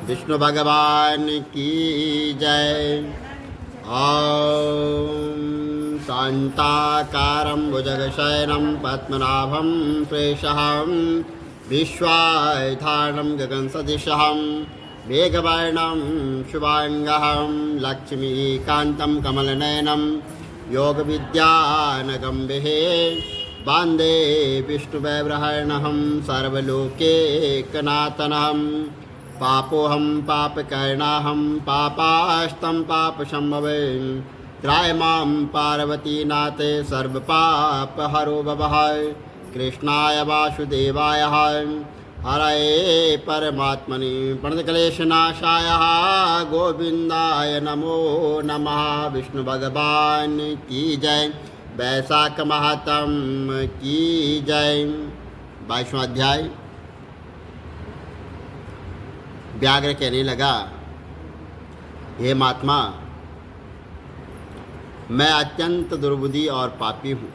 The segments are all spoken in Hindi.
विष्णु भगवान की जय। ओम शांताकारं भुजगशयनं पद्मनाभं सुरेशं विश्वाधारणं गगनसदृशं मेघवर्णं शुभांगं लक्ष्मीकान्तं कमलनयनं योगविद्यानगम्भिः वन्दे विष्णुवैब्रहणं सर्वलोकैकनाथनं। पापोऽहं पापकर्णाहं पापास्तं पापसम्भवे त्राय मां पार्वतीनाथ सर्वपापहरो भवः। कृष्णाय वासुदेवाय हरये परमात्मने प्रणतक्लेशनाशाय गोविन्दाय नमो नमः। विष्णु भगवान की जय। वैशाख महात्म की जय। 22वां अध्याय। व्याघ्र कहने लगा, हे महात्मा, मैं अत्यंत दुर्बुद्धि और पापी हूँ।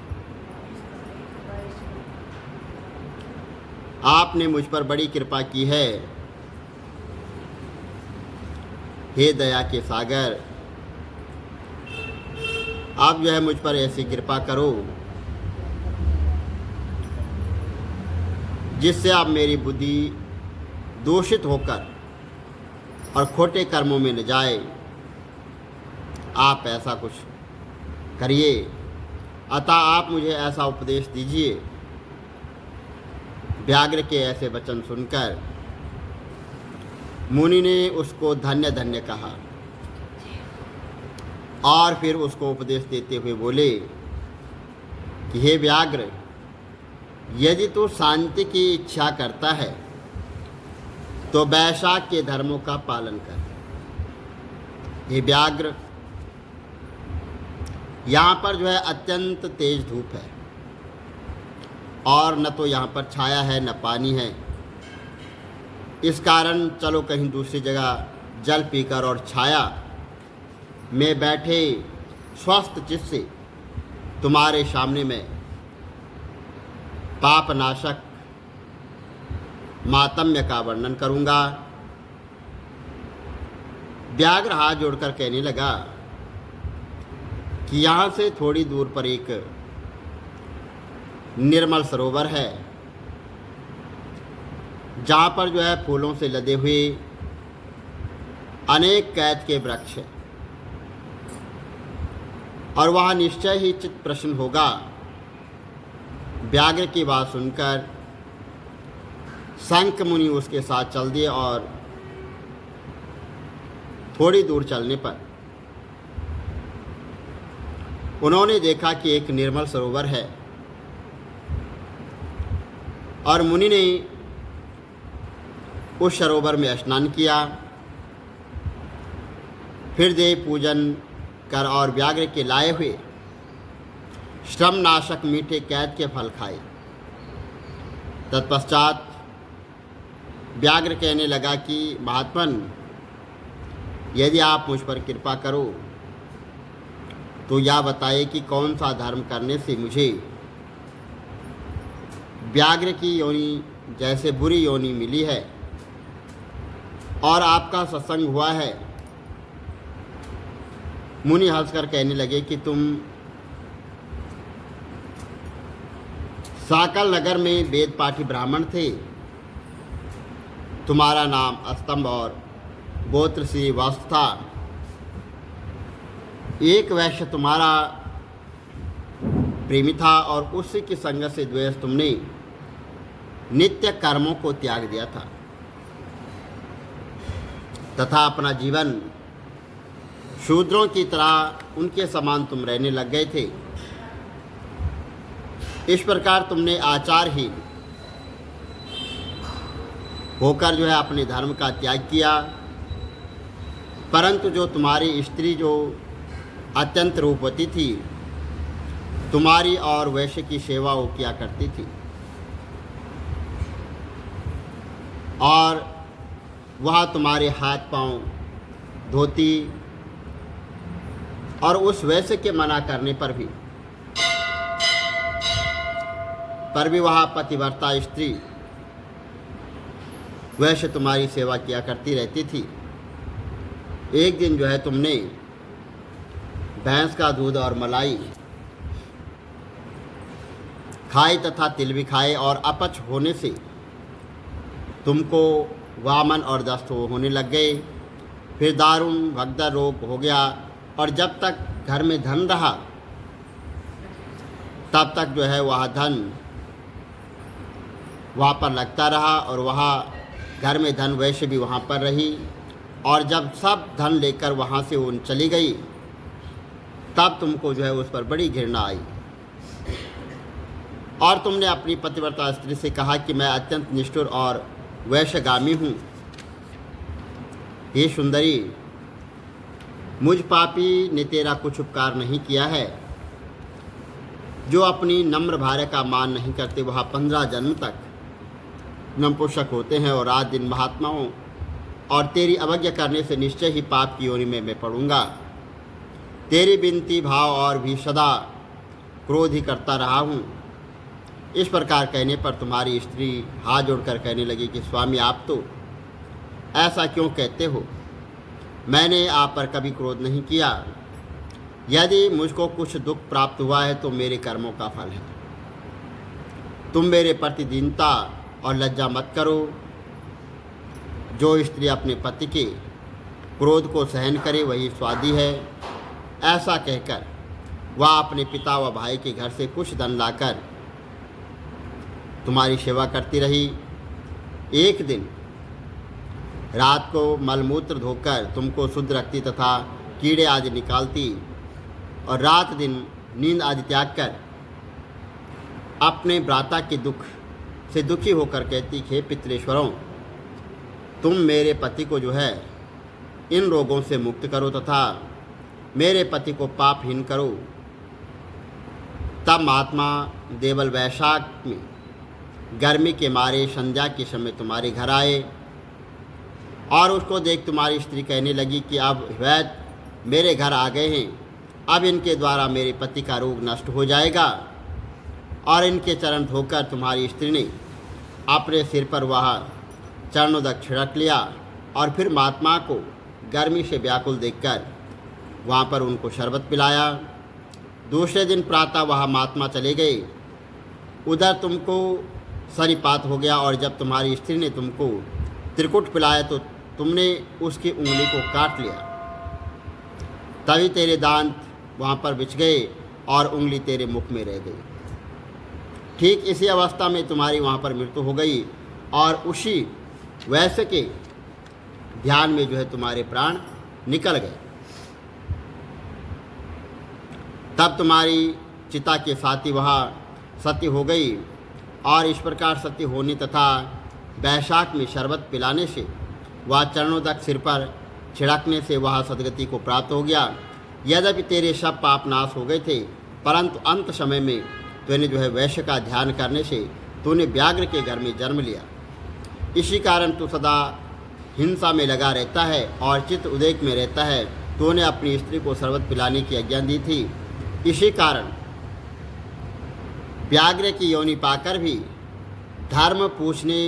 आपने मुझ पर बड़ी कृपा की है। हे दया के सागर, आप जो है मुझ पर ऐसी कृपा करो जिससे आप मेरी बुद्धि दूषित होकर और खोटे कर्मों में न जाए। आप ऐसा कुछ करिए, अतः आप मुझे ऐसा उपदेश दीजिए। व्याघ्र के ऐसे वचन सुनकर मुनि ने उसको धन्य धन्य कहा और फिर उसको उपदेश देते हुए बोले कि हे व्याघ्र, यदि तू शांति की इच्छा करता है तो वैशाख के धर्मों का पालन कर। हे व्याघ्र, यहाँ पर जो है अत्यंत तेज धूप है और न तो यहाँ पर छाया है न पानी है। इस कारण चलो कहीं दूसरी जगह जल पीकर और छाया में बैठे स्वस्थ चित्त से तुम्हारे सामने में पापनाशक मातम्य का वर्णन करूँगा। व्याघ्र हाथ जोड़कर कहने लगा कि यहाँ से थोड़ी दूर पर एक निर्मल सरोवर है, जहाँ पर जो है फूलों से लदे हुए अनेक कैद के वृक्ष हैं और वहाँ निश्चय ही चित्त प्रसन्न होगा। व्याघ्र की बात सुनकर शंख मुनि उसके साथ चल दिए और थोड़ी दूर चलने पर उन्होंने देखा कि एक निर्मल सरोवर है और मुनि ने उस सरोवर में स्नान किया। फिर देव पूजन कर और व्याघ्र के लाए हुए श्रमनाशक मीठे कैद के फल खाए। तत्पश्चात व्याघ्र कहने लगा कि महात्मन, यदि आप मुझ पर कृपा करो तो यह बताइए कि कौन सा धर्म करने से मुझे व्याघ्र की योनि जैसे बुरी योनि मिली है और आपका सत्संग हुआ है। मुनि हंसकर कहने लगे कि तुम साकल नगर में वेद पाठी ब्राह्मण थे। तुम्हारा नाम स्तंभ और गोत्र श्री वास्तु था। एक वैश्य तुम्हारा प्रेमी था और उसी की संगत से द्वेष तुमने नित्य कर्मों को त्याग दिया था तथा अपना जीवन शूद्रों की तरह उनके समान तुम रहने लग गए थे। इस प्रकार तुमने आचारहीन होकर जो है अपने धर्म का त्याग किया। परंतु जो तुम्हारी स्त्री जो अत्यंत रूपवती थी, तुम्हारी और वैश्य की सेवा वो किया करती थी और वह तुम्हारे हाथ पांव धोती और उस वैश्य के मना करने पर भी वह पतिव्रता स्त्री वैसे तुम्हारी सेवा किया करती रहती थी। एक दिन जो है तुमने भैंस का दूध और मलाई खाए तथा तिल भी खाए और अपच होने से तुमको वामन और दस्त होने लग गए। फिर दारुण भगदड़ रोग हो गया और जब तक घर में धन रहा तब तक जो है वह धन वहाँ पर लगता रहा और वहाँ घर में धन वैसे भी वहाँ पर रही। और जब सब धन लेकर वहाँ से उन चली गई तब तुमको जो है उस पर बड़ी घृणा आई और तुमने अपनी पतिव्रता स्त्री से कहा कि मैं अत्यंत निष्ठुर और वैश्यगामी हूँ। हे सुंदरी, मुझ पापी ने तेरा कुछ उपकार नहीं किया है। जो अपनी नम्र भार्य का मान नहीं करते वह 15 जन्म तक नपुंसक होते हैं और रात दिन महात्माओं और तेरी अवज्ञा करने से निश्चय ही पाप की योनि में मैं पड़ूंगा। तेरी विनती भाव और भी सदा क्रोध ही करता रहा हूँ। इस प्रकार कहने पर तुम्हारी स्त्री हाथ जोड़कर कहने लगी कि स्वामी आप तो ऐसा क्यों कहते हो? मैंने आप पर कभी क्रोध नहीं किया। यदि मुझको कुछ दुख प्राप्त हुआ है तो मेरे कर्मों का फल है। तुम मेरे प्रति दीनता और लज्जा मत करो। जो स्त्री अपने पति के क्रोध को सहन करे वही स्वादी है। ऐसा कहकर वह अपने पिता व भाई के घर से कुछ धन लाकर तुम्हारी सेवा करती रही। एक दिन रात को मलमूत्र धोकर तुमको शुद्ध रखती तथा कीड़े आदि निकालती और रात दिन नींद आदि त्याग कर अपने भ्राता के दुख से दुखी होकर कहती, हे पितृेश्वरों, तुम मेरे पति को जो है इन रोगों से मुक्त करो तथा मेरे पति को पापहीन करो। तब महात्मा देवल वैशाख में गर्मी के मारे संध्या के समय तुम्हारे घर आए और उसको देख तुम्हारी स्त्री कहने लगी कि अब वैद्य मेरे घर आ गए हैं, अब इनके द्वारा मेरे पति का रोग नष्ट हो जाएगा। और इनके चरण धोकर तुम्हारी स्त्री ने अपने सिर पर वह चरणोदक छिड़क लिया और फिर महात्मा को गर्मी से व्याकुल देखकर वहाँ पर उनको शरबत पिलाया। दूसरे दिन प्रातः वह महात्मा चले गए। उधर तुमको सनिपात हो गया और जब तुम्हारी स्त्री ने तुमको त्रिकुट पिलाया तो तुमने उसकी उंगली को काट लिया। तभी तेरे दांत वहाँ पर बिछ गए और उंगली तेरे मुख में रह गई। ठीक इसी अवस्था में तुम्हारी वहाँ पर मृत्यु हो गई और उसी वैश्य के ध्यान में जो है तुम्हारे प्राण निकल गए। तब तुम्हारी चिता के साथी वहाँ सती हो गई और इस प्रकार सती होने तथा वैशाख में शरबत पिलाने से वह चरणोदक सिर पर छिड़कने से वह सदगति को प्राप्त हो गया। यद्यपि तेरे सब पाप नाश हो गए थे परंतु अंत समय में तूने जो है वैश्य का ध्यान करने से तूने व्याघ्र के घर में जन्म लिया। इसी कारण तू सदा हिंसा में लगा रहता है और चित्त उद्रेक में रहता है। तूने अपनी स्त्री को शरबत पिलाने की आज्ञा दी थी। इसी कारण व्याघ्र की योनि पाकर भी धर्म पूछने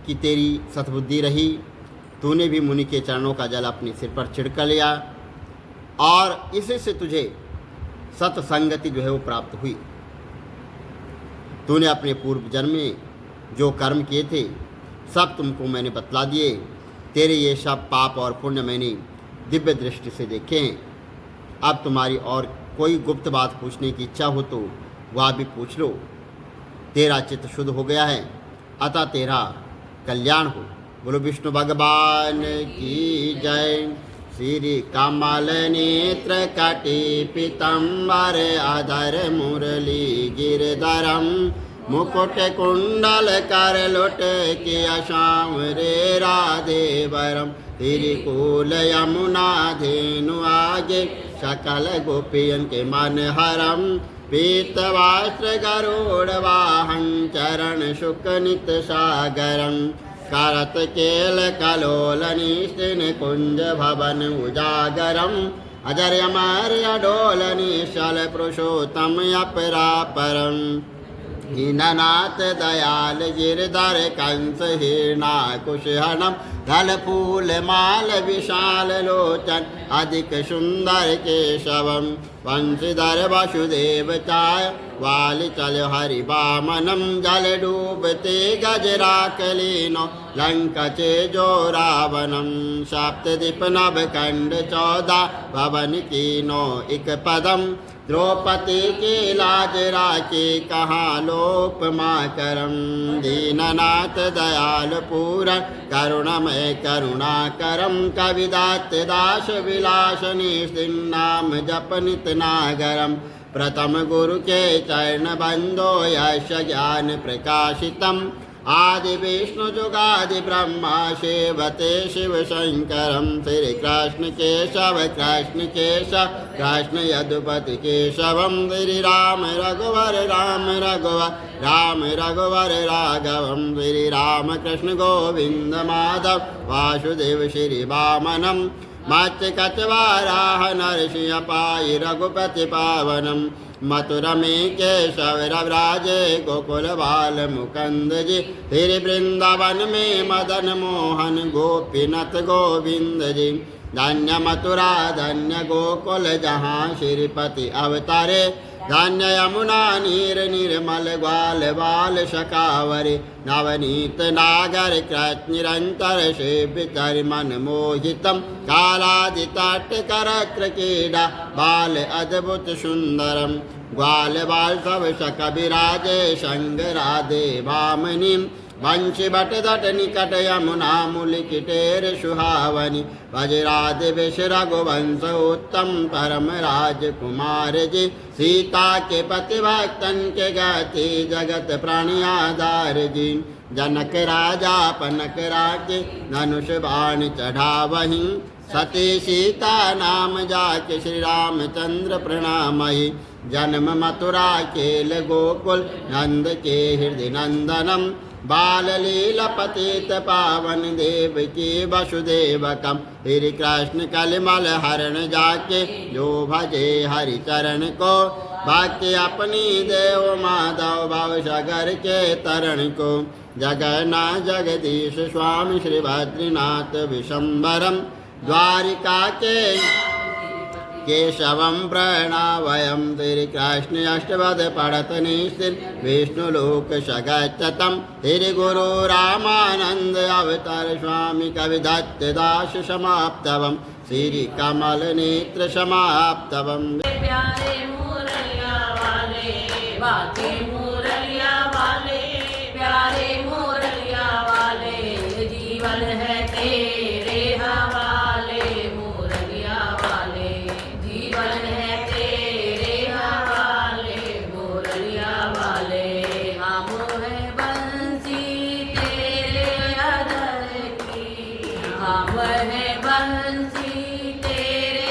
की तेरी सद्बुद्धि रही। तूने भी मुनि के चरणों का जल अपने सिर पर छिड़क लिया और इसी से तुझे सत्संगति जो है वो प्राप्त हुई। तूने अपने पूर्व जन्म में जो कर्म किए थे सब तुमको मैंने बतला दिए। तेरे ये सब पाप और पुण्य मैंने दिव्य दृष्टि से देखे हैं। अब तुम्हारी और कोई गुप्त बात पूछने की इच्छा हो तो वह भी पूछ लो। तेरा चित्त शुद्ध हो गया है, अतः तेरा कल्याण हो। बोलो विष्णु भगवान की जय। श्री कमल नेत्र कटी पीतम्बर अधर मुरली गिरधरम मुकुट कुंडल कर लुट किया श्याम रे राधे वरम। तिरकुल यमुना धेनु आगे सकल गोपियन के मन हरम। पीत वस्त्र गरुड़ वाहन चरण शुक नित सागरम। करत केल कलोल निस्तिन कुंज भवन उजागरम। अजर अमर अडोल निश्चल पुरुषोत्तम अपरापरम। दीननाथ दयाल गिरधर कंस हिरणाकुशहनम दल फूल माल विशाल लोचन अधिक सुंदर केशवम वंशीधर वसुदेव चाय वाली चल हरि वामनम जल डूबते गजराकलीनो लंका चेजो रावणम सप्तदीप नभ खंड 14 भवन कीनो इक पदम द्रौपदी के लाज राखे कहाँ लोपमा करम दीननाथ दयाल पूरन करुणमय करुणा करम कविदात दास विलास नाम जप नित नागरम प्रथम गुरु के चरण बंदो यश ज्ञान प्रकाशितम आदि विष्णु जुगादि ब्रह्मा सेवते शिव शंकरम श्री कृष्ण केशव कृष्ण यदुपति केशवम श्री राम रघुवर राम रघुवर राघवम श्री राम कृष्ण गोविंद माधव वासुदेव श्री वामनम मत्स्य कचवाराह नरसिंह पाई रघुपति पावनम मथुरा में केशव राजे गोकुल बाल मुकुंद जी फिर वृंदावन में मदन मोहन गोपीनाथ गोविंद जी धन्य मथुरा धन्य गोकुल जहाँ श्रीपति अवतारे धन्य यमुना नीर निर्मल ग्वाल बाल शकावरी नवनीत नागर कृत निरंतर सेवितर मन मोहितम कालादितट करत्र क्रीडा बाल अद्भुत सुंदरम ग्वाल बाल सब शक विराजे संग राधे वामनी वंशी बट दट निकट यमुना मुलिकिटेर सुहावनी वज्राधि विष रघुवंश उत्तम परम राजकुमार जी सीता के पति भक्तन के गति जगत प्राणी आधार जी जनक राजा पनक राके धनुष बाण चढ़ावहीं सती सीता नाम जाके श्री रामचंद्र प्रणामहि जन्म मथुरा केल गोकुल नंद के हृदय नंदनम बाल लीला पतित पावन देव की वसुदेवकम श्री कृष्ण कलिमल हरण जाके जो भजे हरि चरण को भक्ति अपनी देव माधव भव सागर के तरण को जगन्नाथ जगदीश स्वामी श्री बद्रीनाथ विशंबरम द्वारिका के केशवम प्रणवयम श्री कृष्ण अष्टपद पढ़त निस्थिर विष्णुलोक सगच्छतम श्री गुरु रामानंद अवतार स्वामी कविदत्त दास समाप्तवम श्री कमल नेत्र समाप्तवम प्यारे मुरलिया वाले बाकी मुरलिया वाले प्यारे मुरलिया वाले जीवन है तेरे हवाले मुरलिया वाले जीवन है तेरे हवाले मुरलिया वाले हम है बंसी तेरे अदर की हम है बंसी तेरे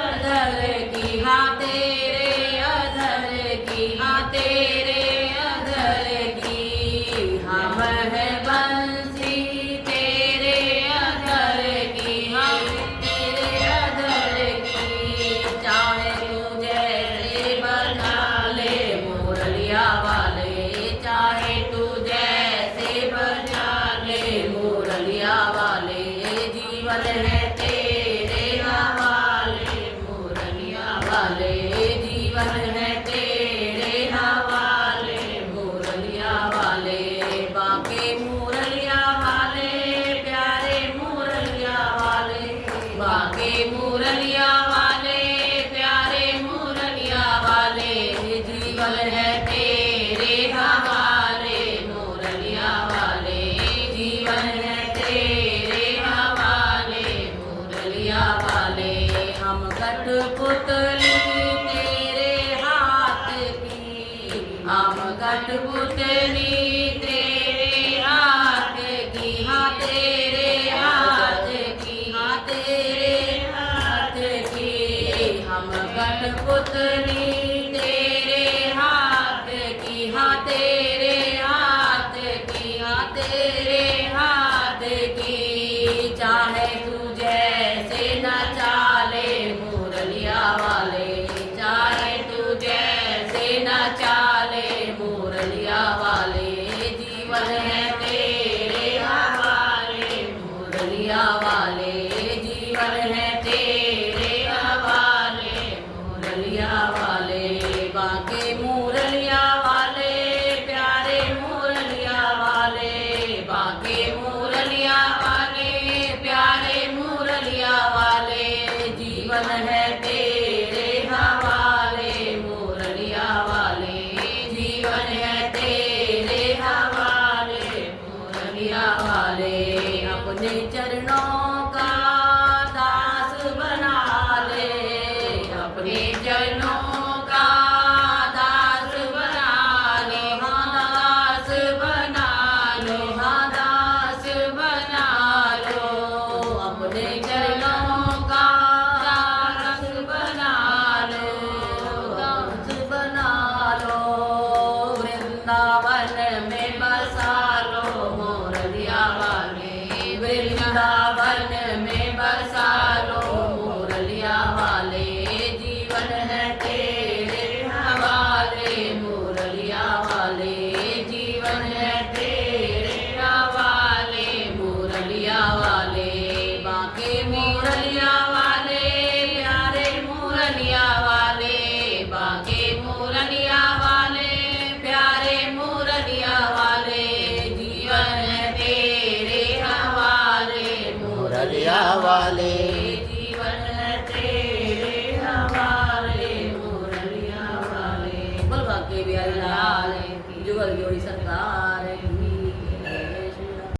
अदर की हाँ तेरे अदर की हाँ तेरे अदर की हम है बंसी तेरे अदर की हम तेरे अदर की चाहे तू जैसे बना ले मुरलिया वाले चाहे तू जैसे बना ले मुरलिया वाले जीवन है तेरे हवाले मुरलिया वाले जीवन है तेरे हवाले मुरलिया वाले बाके मुरलिया वाले प्यारे मुरलिया वाले बाके मुरलिया वाले प्यारे मुरलिया वाले जीवन है तेरे हवाले मुरलिया वाले जीवन है तेरे हवाले मुरलिया वाले हम कठपुतली तेरे हाथ की हम कठपुतली तेरे हाथ की हाँ तेरे हाथ की हाँ तेरे हाथ की हम कठपुतली तेरे हाथ की हाँ तेरे हाथ की हाँ तेरे हाथ की चाहे तू जैसे न चाले मुरलिया वाले चाहे तू जैसे न चाले मुरलिया चरणों